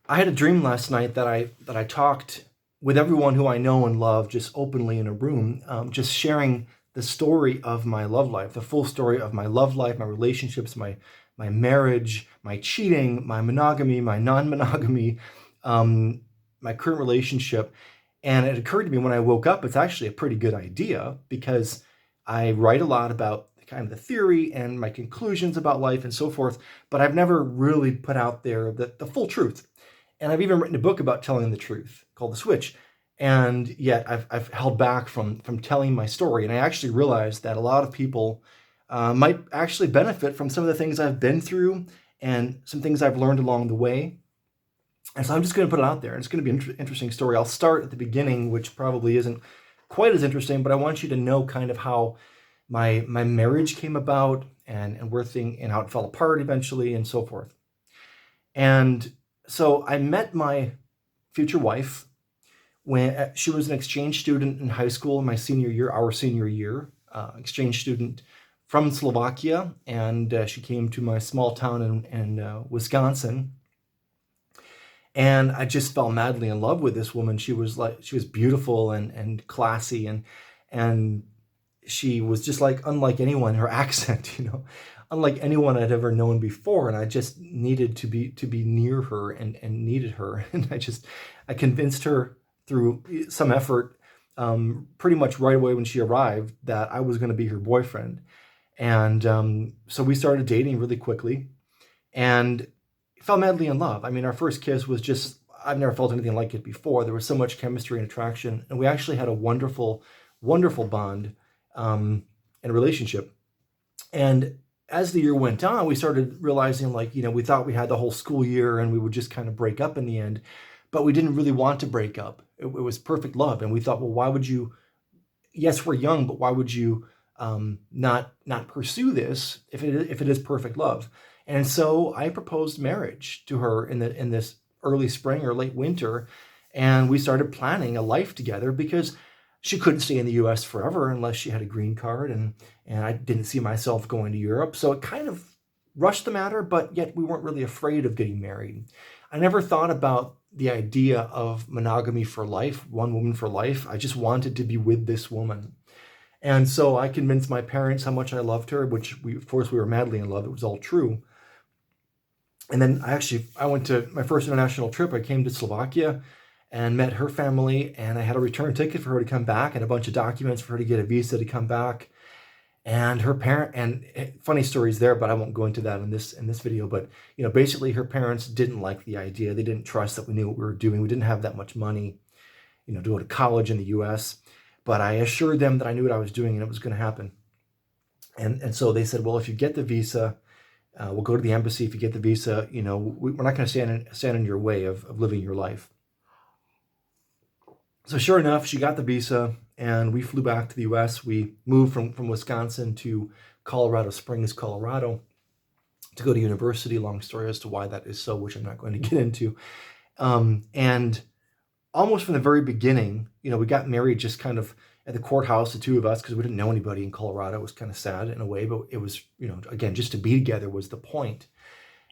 I had a dream last night that I talked with everyone who I know and love, just openly in a room, just sharing the story of my love life, the full story of my love life, my relationships, my marriage, my cheating, my monogamy, my non-monogamy, um, my current relationship. And it occurred to me when I woke up, it's actually a pretty good idea because I write a lot about kind of the theory and my conclusions about life and so forth, but I've never really put out there the full truth. And I've even written a book about telling the truth called The Switch. And yet I've held back from telling my story. And I actually realized that a lot of people might actually benefit from some of the things I've been through and some things I've learned along the way. And so I'm just going to put it out there. It's going to be an interesting story. I'll start at the beginning, which probably isn't quite as interesting, but I want you to know kind of how my marriage came about and and how it fell apart eventually and so forth. And so I met my future wife when she was an exchange student in high school in my senior year, our senior year, exchange student from Slovakia, and she came to my small town in Wisconsin. And I just fell madly in love with this woman. She was beautiful and classy, and she was just like unlike anyone. Her accent, unlike anyone I'd ever known before. And I just needed to be near her and needed her. And I convinced her through some effort, pretty much right away when she arrived, that I was going to be her boyfriend. And so we started dating really quickly and fell madly in love. I mean, our first kiss was just, I've never felt anything like it before. There was so much chemistry and attraction, and we actually had a wonderful, wonderful bond and relationship. And as the year went on, we started realizing, like, we thought we had the whole school year and we would just kind of break up in the end, but we didn't really want to break up. It was perfect love. And we thought, well, why would you, yes, we're young, but why would you not pursue this if it is perfect love? And so I proposed marriage to her in this early spring or late winter, and we started planning a life together because she couldn't stay in the U.S. forever unless she had a green card, and I didn't see myself going to Europe. So it kind of rushed the matter, but yet we weren't really afraid of getting married. I never thought about the idea of monogamy for life, one woman for life. I just wanted to be with this woman. And so I convinced my parents how much I loved her, which of course, we were madly in love. It was all true. And then I went to my first international trip. I came to Slovakia and met her family, and I had a return ticket for her to come back and a bunch of documents for her to get a visa to come back. And her parent, and funny stories there, but I won't go into that in this video. But basically, her parents didn't like the idea. They didn't trust that we knew what we were doing. We didn't have that much money, to go to college in the U.S. But I assured them that I knew what I was doing and it was going to happen. And so they said, well, if you get the visa, we'll go to the embassy. If you get the visa, we're not going to stand in your way of living your life. So sure enough, she got the visa and we flew back to the U.S. We moved from Wisconsin to Colorado Springs, Colorado, to go to university. Long story as to why that is so, which I'm not going to get into. And almost from the very beginning, we got married just kind of at the courthouse, the two of us, because we didn't know anybody in Colorado. It was kind of sad in a way, but it was, again, just to be together was the point.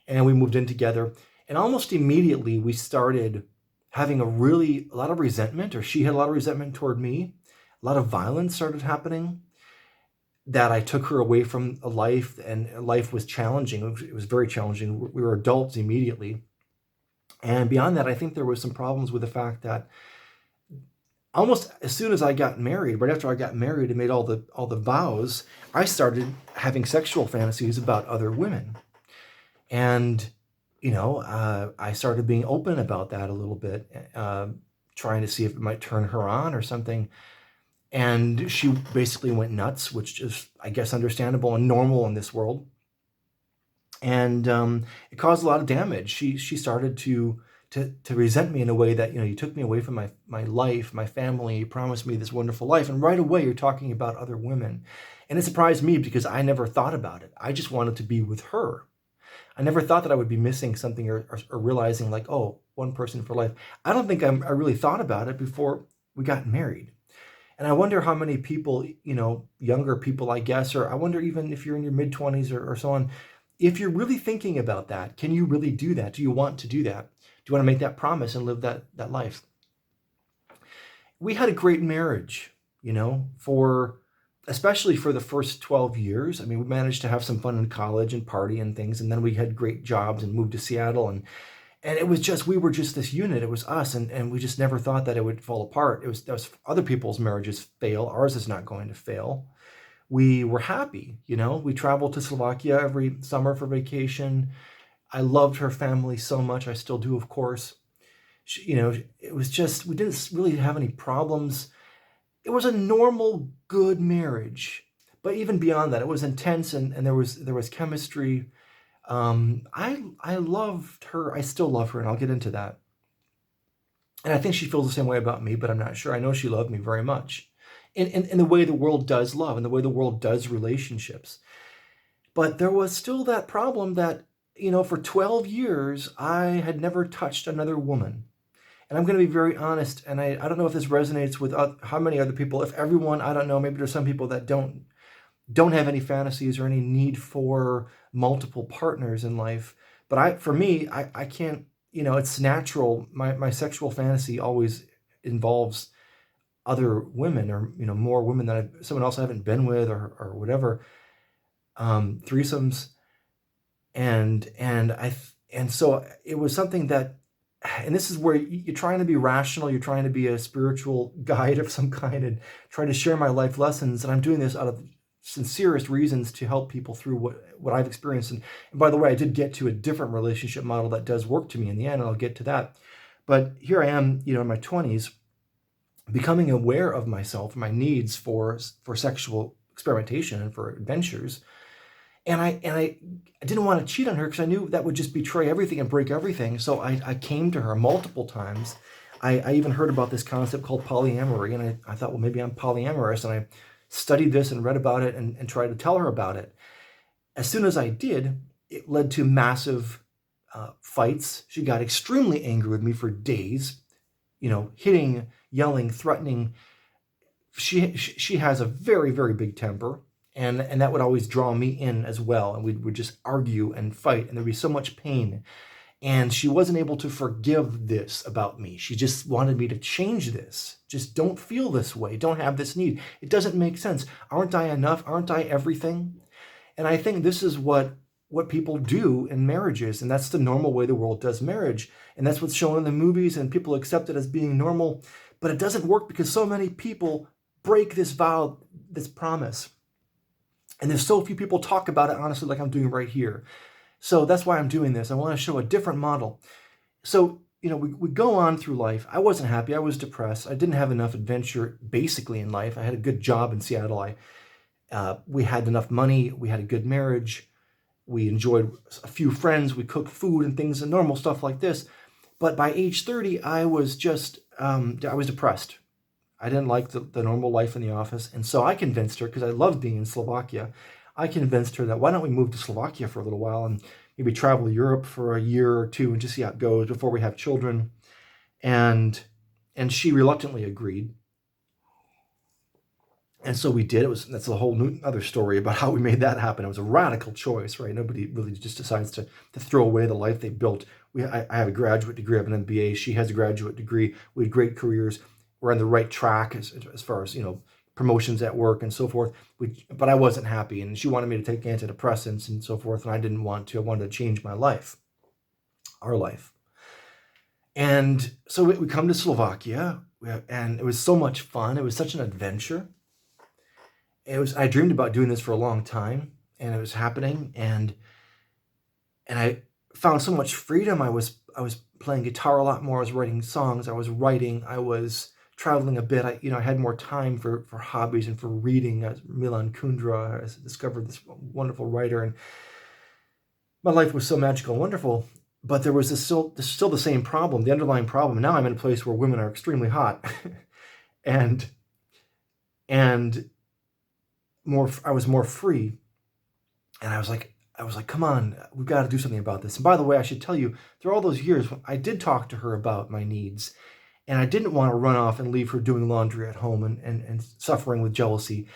And we moved in together. And almost immediately, we started having a lot of resentment, or she had a lot of resentment toward me. A lot of violence started happening, that I took her away from a life, and life was challenging. It was very challenging. We were adults immediately. And beyond that, I think there was some problems with the fact that almost as soon as I got married, right after I got married and made all the vows, I started having sexual fantasies about other women. And I started being open about that a little bit, trying to see if it might turn her on or something. And she basically went nuts, which is, I guess, understandable and normal in this world. And it caused a lot of damage. She started to resent me in a way that, you took me away from my life, my family, you promised me this wonderful life, and right away you're talking about other women. And it surprised me because I never thought about it. I just wanted to be with her. I never thought that I would be missing something or realizing, like, oh, one person for life. I don't think I really thought about it before we got married. And I wonder how many people, younger people, I guess, or I wonder even if you're in your mid-20s or so on, if you're really thinking about that, can you really do that? Do you want to do that? Do you want to make that promise and live that life? We had a great marriage, especially for the first 12 years. I mean, we managed to have some fun in college and party and things. And then we had great jobs and moved to Seattle. And it was just, we were just this unit. It was us. And we just never thought that it would fall apart. That was other people's marriages fail. Ours is not going to fail. We were happy, we traveled to Slovakia every summer for vacation. I loved her family so much. I still do, of course. It was just, we didn't really have any problems. It was a normal, good marriage. But even beyond that, it was intense and there was chemistry. I loved her. I still love her, and I'll get into that. And I think she feels the same way about me, but I'm not sure. I know she loved me very much in the way the world does love and the way the world does relationships. But there was still that problem that, for 12 years, I had never touched another woman. And I'm going to be very honest, and I don't know if this resonates with how many other people, if everyone, I don't know, maybe there's some people that don't have any fantasies or any need for multiple partners in life. But for me, I can't, it's natural. My sexual fantasy always involves other women or, more women that someone else I haven't been with or whatever, threesomes. And so it was something that, and this is where you're trying to be rational, you're trying to be a spiritual guide of some kind and try to share my life lessons. And I'm doing this out of sincerest reasons to help people through what I've experienced. And by the way, I did get to a different relationship model that does work to me in the end, and I'll get to that. But here I am, in my 20s, becoming aware of myself, my needs for sexual experimentation and for adventures. And I didn't want to cheat on her because I knew that would just betray everything and break everything. So I came to her multiple times. I even heard about this concept called polyamory, and I thought, well, maybe I'm polyamorous. And I studied this and read about it and tried to tell her about it. As soon as I did, it led to massive fights. She got extremely angry with me for days, hitting, yelling, threatening. She has a very, very big temper. And that would always draw me in as well. And we would just argue and fight, and there'd be so much pain. And she wasn't able to forgive this about me. She just wanted me to change this. Just don't feel this way. Don't have this need. It doesn't make sense. Aren't I enough? Aren't I everything? And I think this is what people do in marriages. And that's the normal way the world does marriage. And that's what's shown in the movies, and people accept it as being normal. But it doesn't work because so many people break this vow, this promise. And there's so few people talk about it, honestly, like I'm doing right here. So that's why I'm doing this. I want to show a different model. So, we go on through life. I wasn't happy. I was depressed. I didn't have enough adventure, basically, in life. I had a good job in Seattle. We had enough money. We had a good marriage. We enjoyed a few friends. We cooked food and things and normal stuff like this. But by age 30, I was depressed. I didn't like the normal life in the office. And so I convinced her, because I loved being in Slovakia, I convinced her that why don't we move to Slovakia for a little while and maybe travel Europe for a year or two and just see how it goes before we have children. And she reluctantly agreed. And so we did. That's a whole other story about how we made that happen. It was a radical choice, right? Nobody really just decides to throw away the life they built. I have a graduate degree, I have an MBA. She has a graduate degree. We had great careers. We're on the right track as far as, promotions at work and so forth. But I wasn't happy, and she wanted me to take antidepressants and so forth, and I didn't want to. I wanted to change my life, our life. And so we come to Slovakia, and it was so much fun. It was such an adventure. I dreamed about doing this for a long time, and it was happening, and I found so much freedom. I was playing guitar a lot more. I was writing songs. I was writing. I was traveling a bit. I had more time for hobbies and for reading. Milan Kundera, I discovered this wonderful writer, and my life was so magical and wonderful. But there was still the same problem, the underlying problem. Now I'm in a place where women are extremely hot, and I was more free, and I was like, come on, we've got to do something about this. And by the way, I should tell you, through all those years, I did talk to her about my needs. And I didn't want to run off and leave her doing laundry at home and suffering with jealousy.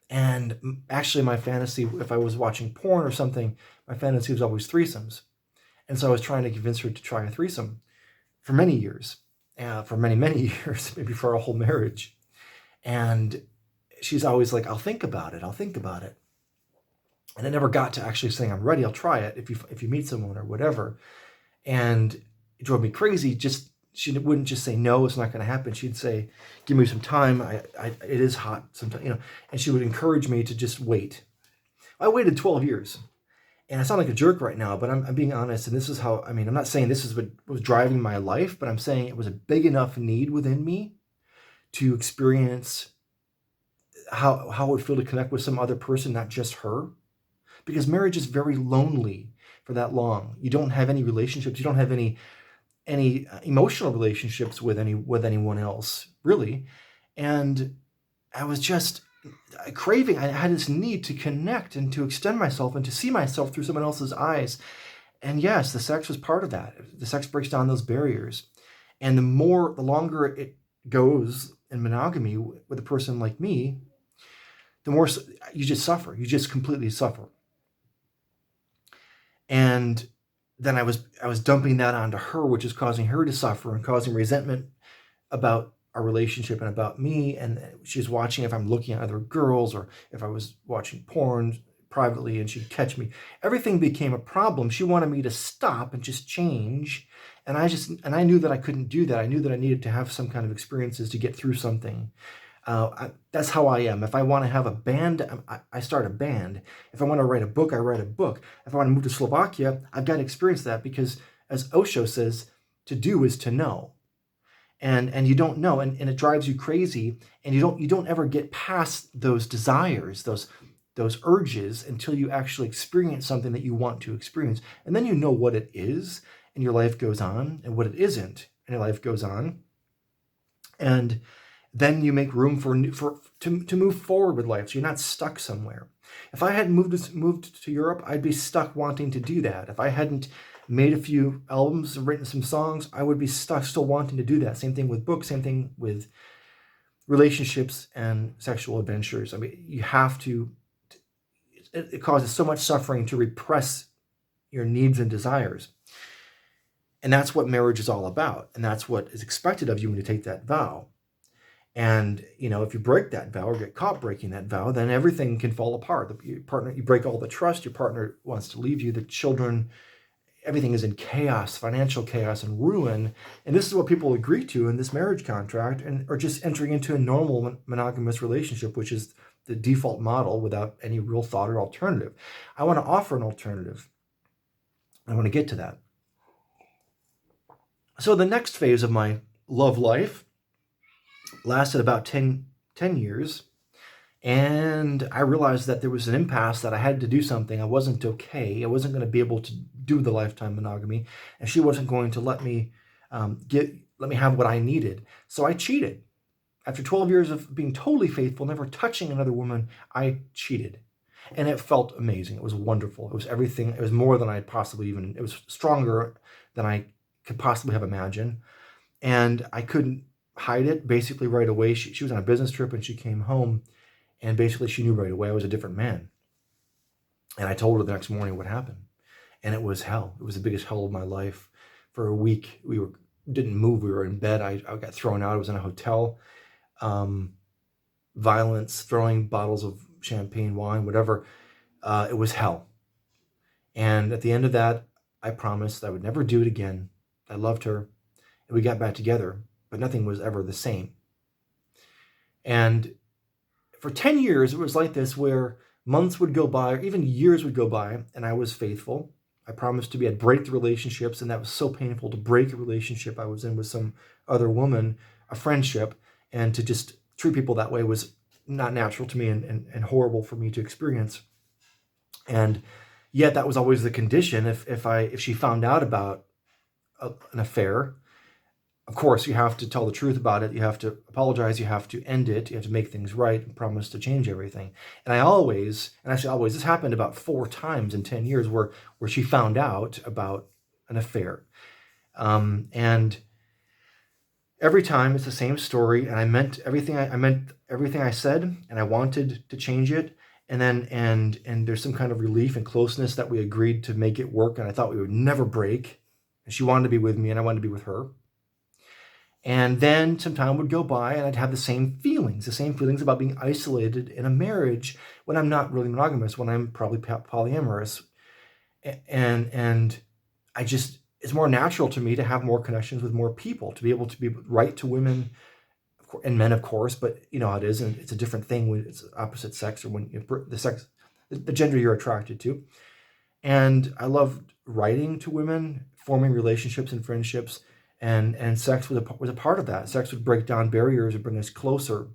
And actually my fantasy, if I was watching porn or something, my fantasy was always threesomes. And so I was trying to convince her to try a threesome for many years, for many, many years, maybe for a whole marriage. And she's always like, I'll think about it. I'll think about it. And I never got to actually saying, I'm ready. I'll try it if you meet someone or whatever. And it drove me crazy. She wouldn't just say, no, it's not going to happen. She'd say, give me some time. It is hot sometimes, and she would encourage me to just wait. I waited 12 years. And I sound like a jerk right now, but I'm being honest. And this is how, I'm not saying this is what was driving my life, but I'm saying it was a big enough need within me to experience how it would feel to connect with some other person, not just her. Because marriage is very lonely for that long. You don't have any relationships. You don't have any emotional relationships with anyone else, really. And I was just craving. I had this need to connect and to extend myself and to see myself through someone else's eyes. And yes, the sex was part of that. The sex breaks down those barriers. And the longer it goes in monogamy with a person like me, the more you just suffer. You just completely suffer. And then I was dumping that onto her, which is causing her to suffer and causing resentment about our relationship and about me. And she's watching if I'm looking at other girls or if I was watching porn privately, and she'd catch me. Everything became a problem. She wanted me to stop and just change. And I knew that I couldn't do that. I knew that I needed to have some kind of experiences to get through something. That's how I am. If I want to have a band, I start a band. If I want to write a book, I write a book. If I want to move to Slovakia, I've got to experience that, because as Osho says, to do is to know. And you don't know, and it drives you crazy, and you don't ever get past those desires, those urges, until you actually experience something that you want to experience. And then you know what it is, and your life goes on, and what it isn't, and your life goes on. And then you make room to move forward with life, so you're not stuck somewhere. If I hadn't moved to Europe, I'd be stuck wanting to do that. If I hadn't made a few albums, written some songs, I would be stuck still wanting to do that. Same thing with books, same thing with relationships and sexual adventures. You have to, it causes so much suffering to repress your needs and desires. And that's what marriage is all about. And that's what is expected of you when you take that vow. And, if you break that vow or get caught breaking that vow, then everything can fall apart. You break all the trust, your partner wants to leave you, the children, everything is in chaos, financial chaos and ruin. And this is what people agree to in this marriage contract, or just entering into a normal monogamous relationship, which is the default model without any real thought or alternative. I want to offer an alternative. I want to get to that. So the next phase of my love life lasted about 10 years. And I realized that there was an impasse, that I had to do something. I wasn't okay. I wasn't going to be able to do the lifetime monogamy. And she wasn't going to let me have what I needed. So I cheated. After 12 years of being totally faithful, never touching another woman, I cheated. And it felt amazing. It was wonderful. It was everything. It was more than I'd possibly it was stronger than I could possibly have imagined. And I couldn't hide it basically right away. She was on a business trip and she came home, and basically she knew right away I was a different man. And I told her the next morning what happened. And it was hell. It was the biggest hell of my life. For a week, we didn't move. We were in bed. I got thrown out. I was in a hotel. Violence, throwing bottles of champagne, wine, whatever. It was hell. And at the end of that, I promised I would never do it again. I loved her. And we got back together, but nothing was ever the same. And for 10 years, it was like this, where months would go by, or even years would go by, and I was faithful. I promised I'd break the relationships, and that was so painful, to break a relationship I was in with some other woman, a friendship, and to just treat people that way was not natural to me and horrible for me to experience. And yet that was always the condition. If she found out about an affair, of course, you have to tell the truth about it. You have to apologize. You have to end it. You have to make things right and promise to change everything. And this happened about 4 times in 10 years where she found out about an affair. And every time it's the same story, and I meant everything I said, and I wanted to change it. And then and there's some kind of relief and closeness that we agreed to make it work, and I thought we would never break. And she wanted to be with me, and I wanted to be with her. And then some time would go by, and I'd have the same feelings about being isolated in a marriage when I'm not really monogamous, when I'm probably polyamorous. And I just, it's more natural to me to have more connections with more people, to be able to be right to women and men, of course, but you know how it is, and it's a different thing when it's opposite sex, or when the gender you're attracted to. And I loved writing to women, forming relationships and friendships, and sex was a part of that. Sex would break down barriers and bring us closer.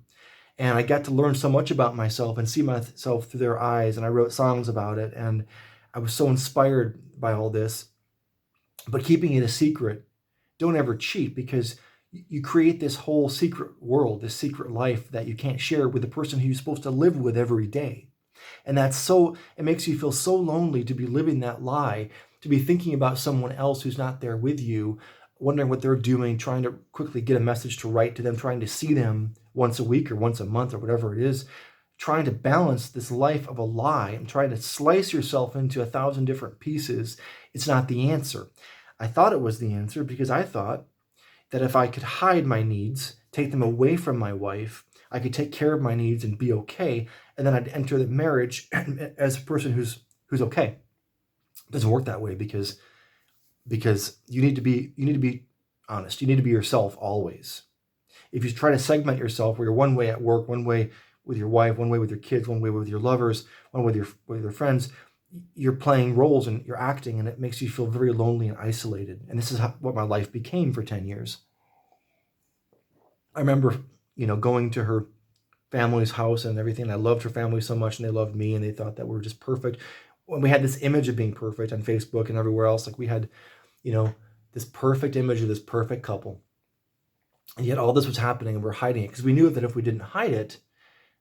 And I got to learn so much about myself and see myself through their eyes, and I wrote songs about it, and I was so inspired by all this. But keeping it a secret, don't ever cheat, because you create this whole secret world, this secret life that you can't share with the person who you're supposed to live with every day. And it makes you feel so lonely to be living that lie, to be thinking about someone else who's not there with you, wondering what they're doing, trying to quickly get a message to write to them, trying to see them once a week or once a month or whatever it is, trying to balance this life of a lie and trying to slice yourself into 1,000 different pieces. It's not the answer. I thought it was the answer because I thought that if I could hide my needs, take them away from my wife, I could take care of my needs and be okay, and then I'd enter the marriage as a person who's okay. It doesn't work that way, because you need to be honest. You need to be yourself always. If you try to segment yourself, where you're one way at work, one way with your wife, one way with your kids, one way with your lovers, one way with your friends, you're playing roles and you're acting, and it makes you feel very lonely and isolated. And this is what my life became for 10 years. I remember, going to her family's house and everything. I loved her family so much, and they loved me, and they thought that we were just perfect. When we had this image of being perfect on Facebook and everywhere else, like we had, this perfect image of this perfect couple. And yet all this was happening, and we're hiding it because we knew that if we didn't hide it,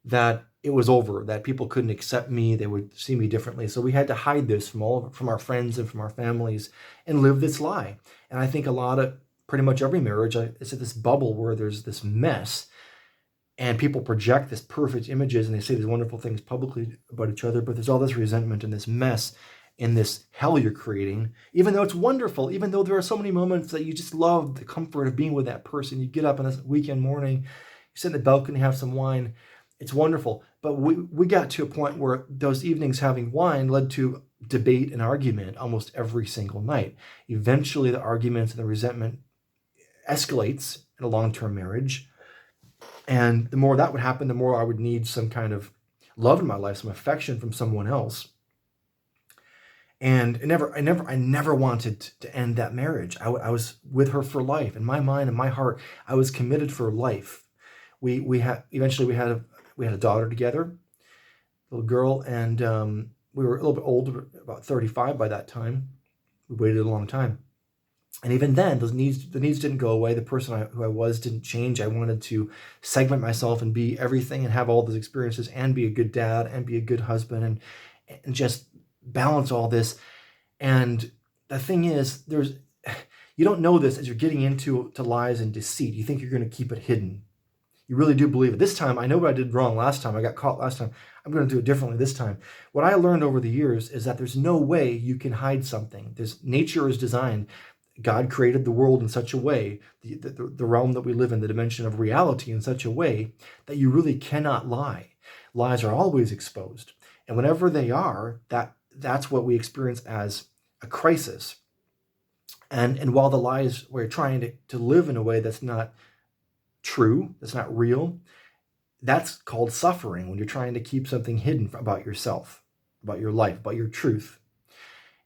that it was over, that people couldn't accept me, they would see me differently. So we had to hide this from our friends and from our families and live this lie. And I think pretty much every marriage, it's this bubble where there's this mess, and people project this perfect images, and they say these wonderful things publicly about each other, but there's all this resentment and this mess in this hell you're creating, even though it's wonderful, even though there are so many moments that you just love the comfort of being with that person. You get up on this weekend morning, you sit in the balcony, have some wine. It's wonderful. But we got to a point where those evenings having wine led to debate and argument almost every single night. Eventually, the arguments and the resentment escalates in a long-term marriage. And the more that would happen, the more I would need some kind of love in my life, some affection from someone else. And I never wanted to end that marriage. I was with her for life. In my mind and my heart, I was committed for life. Eventually we had a daughter together, a little girl, and we were a little bit older, about 35 by that time. We waited a long time. And even then, the needs didn't go away. The person who I was didn't change. I wanted to segment myself and be everything and have all those experiences and be a good dad and be a good husband and just balance all this. And the thing is, you don't know this as you're getting into lies and deceit. You think you're going to keep it hidden. You really do believe it. This time, I know what I did wrong last time. I got caught last time. I'm going to do it differently this time. What I learned over the years is that there's no way you can hide something. Nature is designed. God created the world in such a way, the realm that we live in, the dimension of reality in such a way that you really cannot lie. Lies are always exposed. And whenever they are, that's what we experience as a crisis. And while the lies, we're trying to live in a way that's not true, that's not real, that's called suffering, when you're trying to keep something hidden about yourself, about your life, about your truth.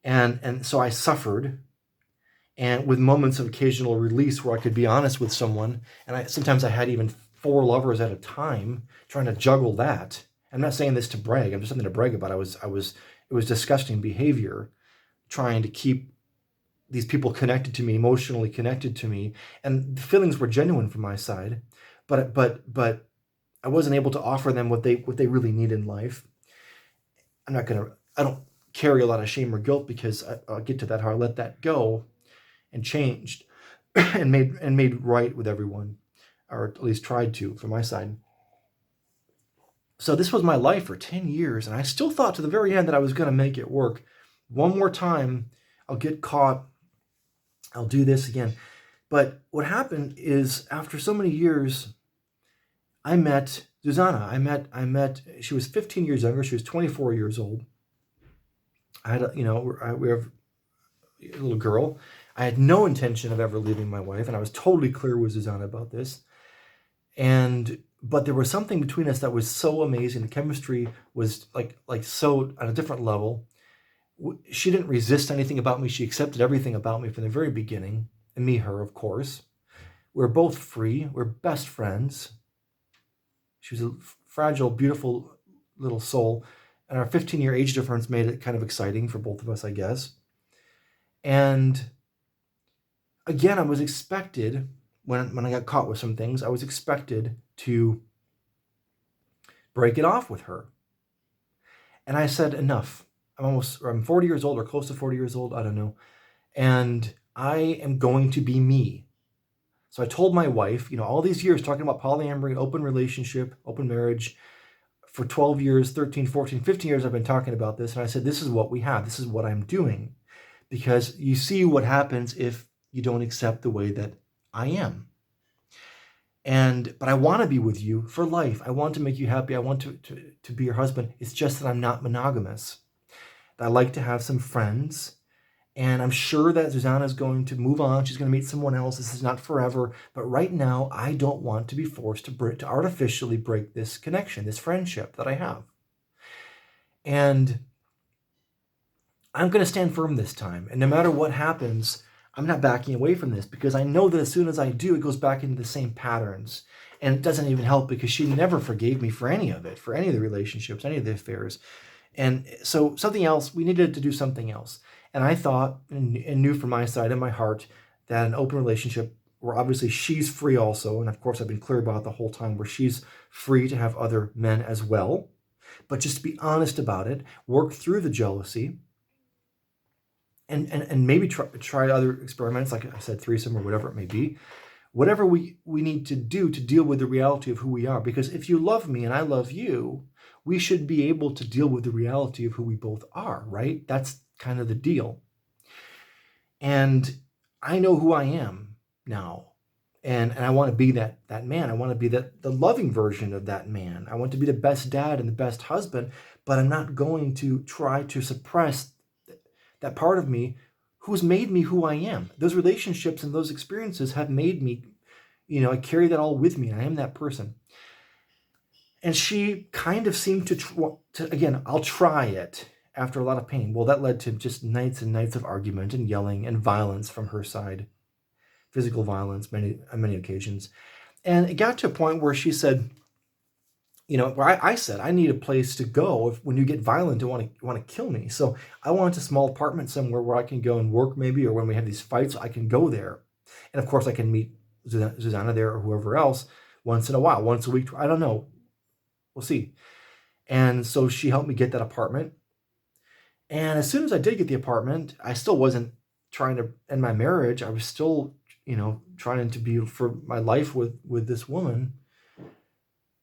And so I suffered, and with moments of occasional release where I could be honest with someone, and sometimes I had even 4 lovers at a time, trying to juggle that. I'm not saying this to brag. I'm just something to brag about. It was disgusting behavior, trying to keep these people connected to me, emotionally connected to me, and the feelings were genuine from my side, but I wasn't able to offer them what they really need in life. I don't carry a lot of shame or guilt, because I'll get to that, how I let that go and changed. and made right with everyone, or at least tried to from my side. So this was my life for 10 years, and I still thought to the very end that I was going to make it work. One more time, I'll get caught, I'll do this again. But what happened is, after so many years, I met Susanna. She was 15 years younger. She was 24 years old. I had we have a little girl. I had no intention of ever leaving my wife, and I was totally clear with Susanna about this. But there was something between us that was so amazing. The chemistry was like so on a different level. She didn't resist anything about me. She accepted everything about me from the very beginning, and me, her, of course. We're both free. We're best friends. She was a fragile, beautiful little soul, and our 15-year age difference made it kind of exciting for both of us, I guess. And again, I was expected, when I got caught with some things, I was expected to break it off with her. And I said, enough. I'm 40 years old, or close to 40 years old, I don't know. And I am going to be me. So I told my wife, all these years talking about polyamory, open relationship, open marriage, for 12 years, 13, 14, 15 years, I've been talking about this. And I said, this is what we have. This is what I'm doing. Because you see what happens if you don't accept the way that I am. But I want to be with you for life. I want to make you happy. I want to be your husband. It's just that I'm not monogamous. I like to have some friends. And I'm sure that Susanna is going to move on. She's going to meet someone else. This is not forever. But right now, I don't want to be forced to artificially break this connection, this friendship that I have. And I'm going to stand firm this time. And no matter what happens, I'm not backing away from this, because I know that as soon as I do, it goes back into the same patterns. And it doesn't even help, because she never forgave me for any of it, for any of the relationships, any of the affairs. And so something else, we needed to do something else. And I thought and knew from my side and my heart that an open relationship, where obviously she's free also, and of course I've been clear about it the whole time, where she's free to have other men as well, but just to be honest about it, work through the jealousy, and maybe try other experiments, like I said, threesome or whatever it may be. Whatever we need to do to deal with the reality of who we are. Because if you love me and I love you, we should be able to deal with the reality of who we both are, right? That's kind of the deal. And I know who I am now. And I want to be that man. I want to be the loving version of that man. I want to be the best dad and the best husband, but I'm not going to try to suppress that part of me who's made me who I am. Those relationships and those experiences have made me, I carry that all with me. I am that person. And she kind of seemed to again, I'll try it, after a lot of pain. Well, that led to just nights and nights of argument and yelling and violence from her side. Physical violence on many occasions. And it got to a point where she said, where I said, I need a place to go when you get violent and want to kill me. So I want a small apartment somewhere where I can go and work, maybe, or when we have these fights, I can go there. And of course I can meet Susanna there, or whoever else, once in a while, once a week. I don't know. We'll see. And so she helped me get that apartment. And as soon as I did get the apartment, I still wasn't trying to end my marriage. I was still, trying to be for my life with this woman.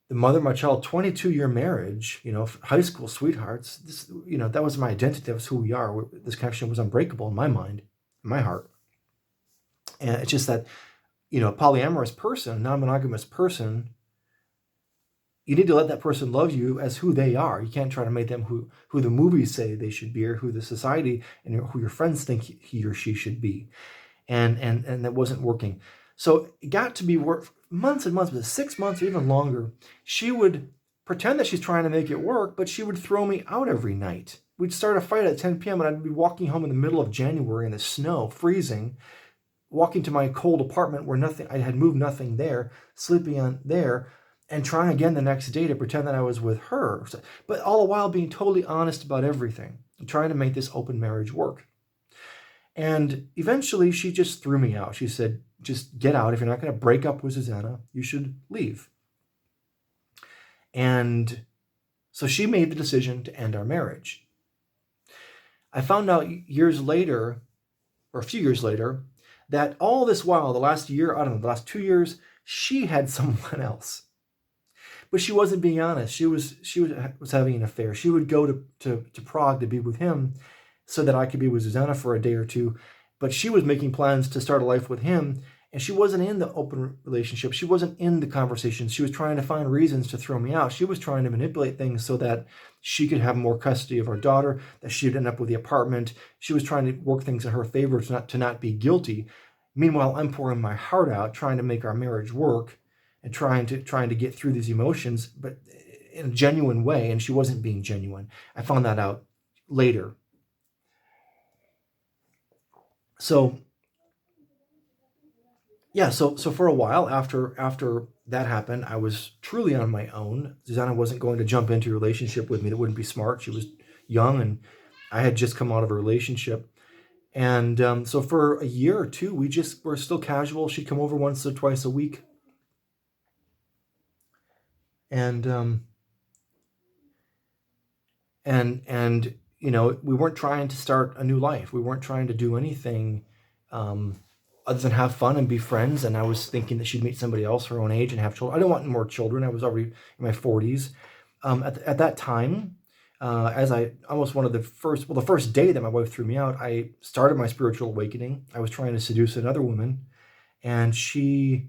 The mother of my child, 22-year marriage, high school sweethearts. This, that was my identity. That was who we are. This connection was unbreakable in my mind, in my heart. And it's just that, a polyamorous person, non-monogamous person, you need to let that person love you as who they are. You can't try to make them who the movies say they should be, or who the society and who your friends think he or she should be. And that wasn't working. So it got to be months and months, but 6 months or even longer. She would pretend that she's trying to make it work, but she would throw me out every night. We'd start a fight at 10 p.m. and I'd be walking home in the middle of January in the snow, freezing, walking to my cold apartment where I had moved nothing there, sleeping on there, and trying again the next day to pretend that I was with her. But all the while being totally honest about everything, and trying to make this open marriage work. And eventually she just threw me out. She said, just get out. If you're not going to break up with Susanna, you should leave. And so she made the decision to end our marriage. I found out years later, or a few years later, that all this while, the last year, I don't know, the last 2 years, she had someone else. But she wasn't being honest. She was having an affair. She would go to Prague to be with him so that I could be with Susanna for a day or two. But she was making plans to start a life with him, and she wasn't in the open relationship. She wasn't in the conversations. She was trying to find reasons to throw me out. She was trying to manipulate things so that she could have more custody of our daughter, that she'd end up with the apartment. She was trying to work things in her favor to not be guilty. Meanwhile, I'm pouring my heart out, trying to make our marriage work and trying to get through these emotions, but in a genuine way, and she wasn't being genuine. I found that out later. So yeah, so for a while after that happened, I was truly on my own. Susanna wasn't going to jump into a relationship with me. That wouldn't be smart. She was young, and I had just come out of a relationship. And so for a year or two, we just were still casual. She'd come over once or twice a week. And you know, we weren't trying to start a new life. We weren't trying to do anything other than have fun and be friends. And I was thinking that she'd meet somebody else her own age and have children. I didn't want more children. I was already in my 40s. At that time, as I almost one of the first day that my wife threw me out, I started my spiritual awakening. I was trying to seduce another woman, and she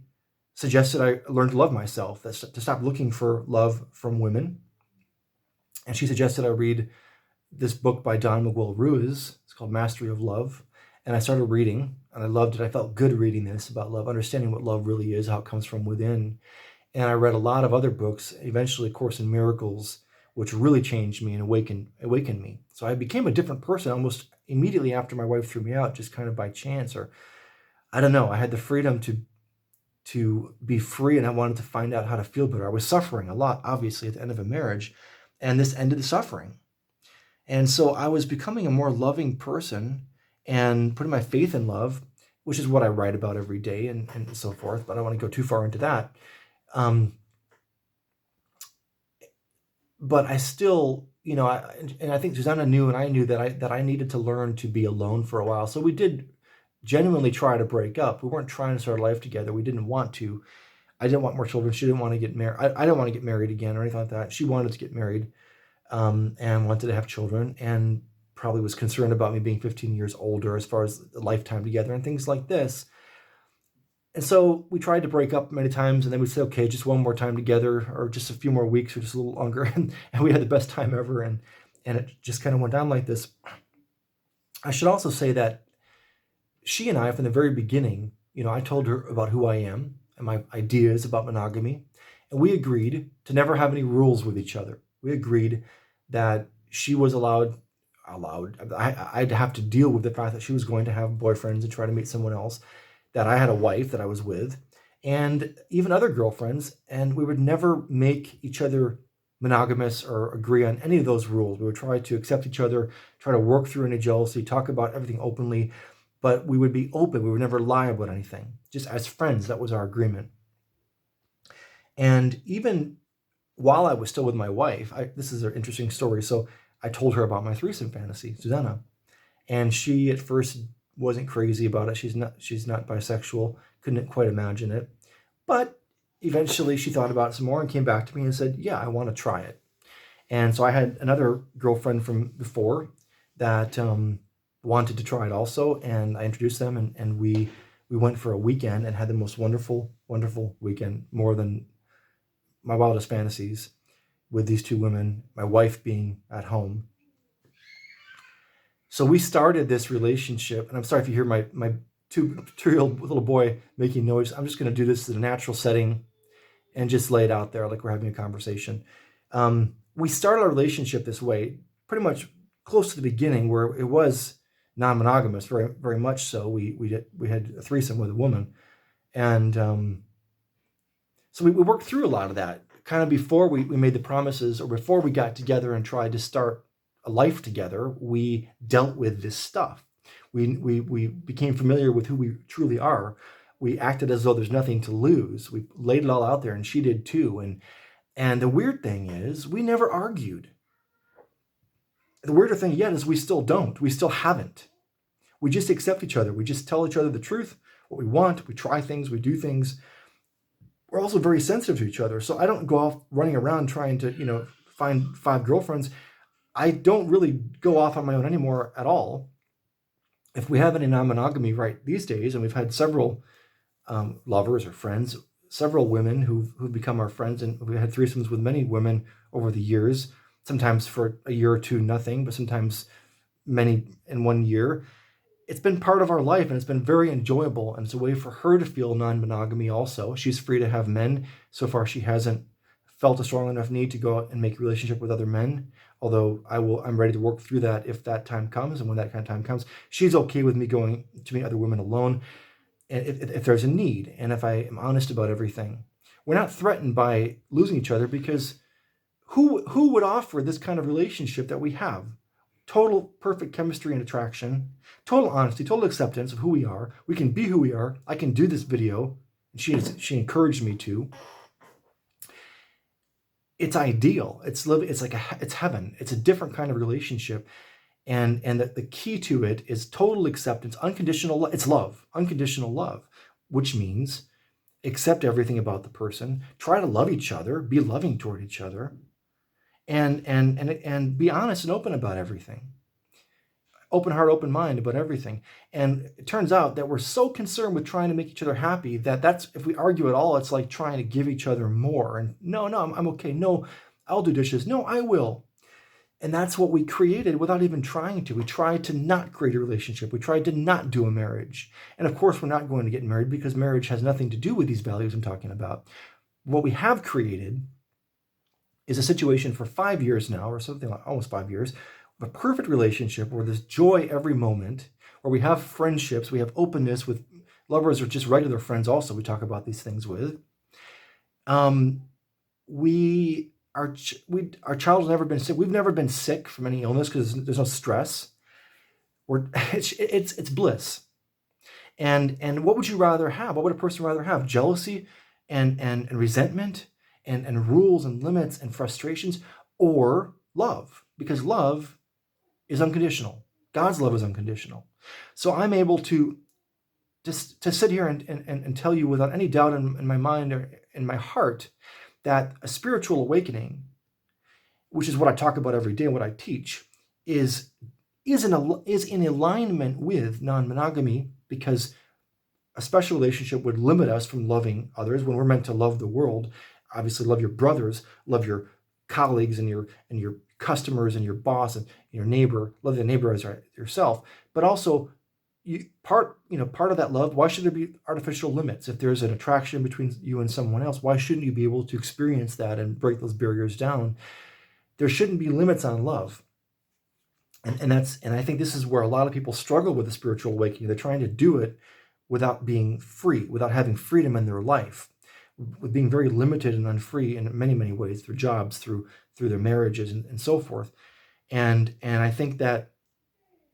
suggested I learn to love myself, to stop looking for love from women. And she suggested I read this book by Don Miguel Ruiz. It's called Mastery of Love. And I started reading, and I loved it. I felt good reading this about love, understanding what love really is, how it comes from within. And I read a lot of other books, eventually A Course in Miracles, which really changed me and awakened me. So I became a different person almost immediately after my wife threw me out, just kind of by chance, or I don't know. I had the freedom to be free, and I wanted to find out how to feel better. I was suffering a lot, obviously, at the end of a marriage, and this ended the suffering. And so I was becoming a more loving person and putting my faith in love, which is what I write about every day and so forth, but I don't want to go too far into that. But I still, you know, I think Susanna knew, and I knew that I needed to learn to be alone for a while. So we did genuinely try to break up. We weren't trying to start a life together. We didn't want to. I didn't want more children. She didn't want to get married. I didn't want to get married again or anything like that. She wanted to get married and wanted to have children, and probably was concerned about me being 15 years older as far as the lifetime together and things like this. And so we tried to break up many times, and then we'd say, okay, just one more time together, or just a few more weeks, or just a little longer. And we had the best time ever. And it just kind of went down like this. I should also say that she and I, from the very beginning, you know, I told her about who I am and my ideas about monogamy. And we agreed to never have any rules with each other. We agreed that she was allowed, I'd have to deal with the fact that she was going to have boyfriends and try to meet someone else, that I had a wife that I was with, and even other girlfriends, and we would never make each other monogamous or agree on any of those rules. We would try to accept each other, try to work through any jealousy, talk about everything openly, but we would be open. We would never lie about anything. Just as friends, that was our agreement. And even while I was still with my wife, this is an interesting story. So I told her about my threesome fantasy, Susanna, and she at first wasn't crazy about it. She's not bisexual, couldn't quite imagine it. But eventually she thought about it some more and came back to me and said, yeah, I want to try it. And so I had another girlfriend from before that wanted to try it also, and I introduced them, and we went for a weekend and had the most wonderful, wonderful weekend, more than my wildest fantasies, with these two women, my wife being at home. So we started this relationship, and I'm sorry if you hear my two-year-old little boy making noise. I'm just going to do this in a natural setting and just lay it out there like we're having a conversation. We started our relationship this way, pretty much close to the beginning, where it was non-monogamous, very, very much so. We had a threesome with a woman, and so we worked through a lot of that. Kind of before we made the promises, or before we got together and tried to start a life together, we dealt with this stuff. We became familiar with who we truly are. We acted as though there's nothing to lose. We laid it all out there, and she did too. And the weird thing is, we never argued. The weirder thing yet is we still don't. We still haven't. We just accept each other. We just tell each other the truth. what we want. We try things, we do things. We're also very sensitive to each other. So I don't go off running around trying to, find 5 girlfriends. I don't really go off on my own anymore at all. If we have any non-monogamy right these days, and we've had several lovers or friends, several women who've become our friends, and we've had threesomes with many women over the years, sometimes for a year or two, nothing, but sometimes many in 1 year. It's been part of our life, and it's been very enjoyable, and it's a way for her to feel non-monogamy also. She's free to have men. So far, she hasn't felt a strong enough need to go out and make a relationship with other men, although I'm ready to work through that if that time comes. And when that kind of time comes, she's okay with me going to meet other women alone if there's a need, and if I am honest about everything. We're not threatened by losing each other, because who would offer this kind of relationship that we have? Total perfect chemistry and attraction, total honesty, total acceptance of who we are. We can be who we are. I can do this video. She encouraged me to. It's ideal. It's heaven. It's a different kind of relationship. And the key to it is total acceptance, unconditional. It's love, unconditional love, which means accept everything about the person, try to love each other, be loving toward each other, and be honest and open about everything. Open heart, open mind about everything. And it turns out that we're so concerned with trying to make each other happy that's if we argue at all, it's like trying to give each other more. And no, I'm okay. No, I'll do dishes. No, I will. And that's what we created without even trying to. We tried to not create a relationship. We tried to not do a marriage. And of course, we're not going to get married, because marriage has nothing to do with these values I'm talking about. What we have created is a situation for 5 years now, or something like almost 5 years, of a perfect relationship where there's joy every moment, where we have friendships, we have openness with lovers or just regular friends also we talk about these things with. Our child has never been sick. We've never been sick from any illness, because there's no stress. It's bliss. And what would you rather have? What would a person rather have? Jealousy and resentment and rules and limits and frustrations, or love? Because love is unconditional. God's love is unconditional. So I'm able to just to sit here and tell you without any doubt in my mind or in my heart that a spiritual awakening, which is what I talk about every day and what I teach, is in alignment with non-monogamy, because a special relationship would limit us from loving others when we're meant to love the world. Obviously, love your brothers, love your colleagues and your customers and your boss and your neighbor. Love the neighbor as yourself, but also part of that love. Why should there be artificial limits? If there's an attraction between you and someone else, why shouldn't you be able to experience that and break those barriers down? There shouldn't be limits on love. And I think this is where a lot of people struggle with the spiritual awakening. They're trying to do it without being free, without having freedom in their life, with being very limited and unfree in many, many ways, through jobs, through their marriages and so forth. And I think that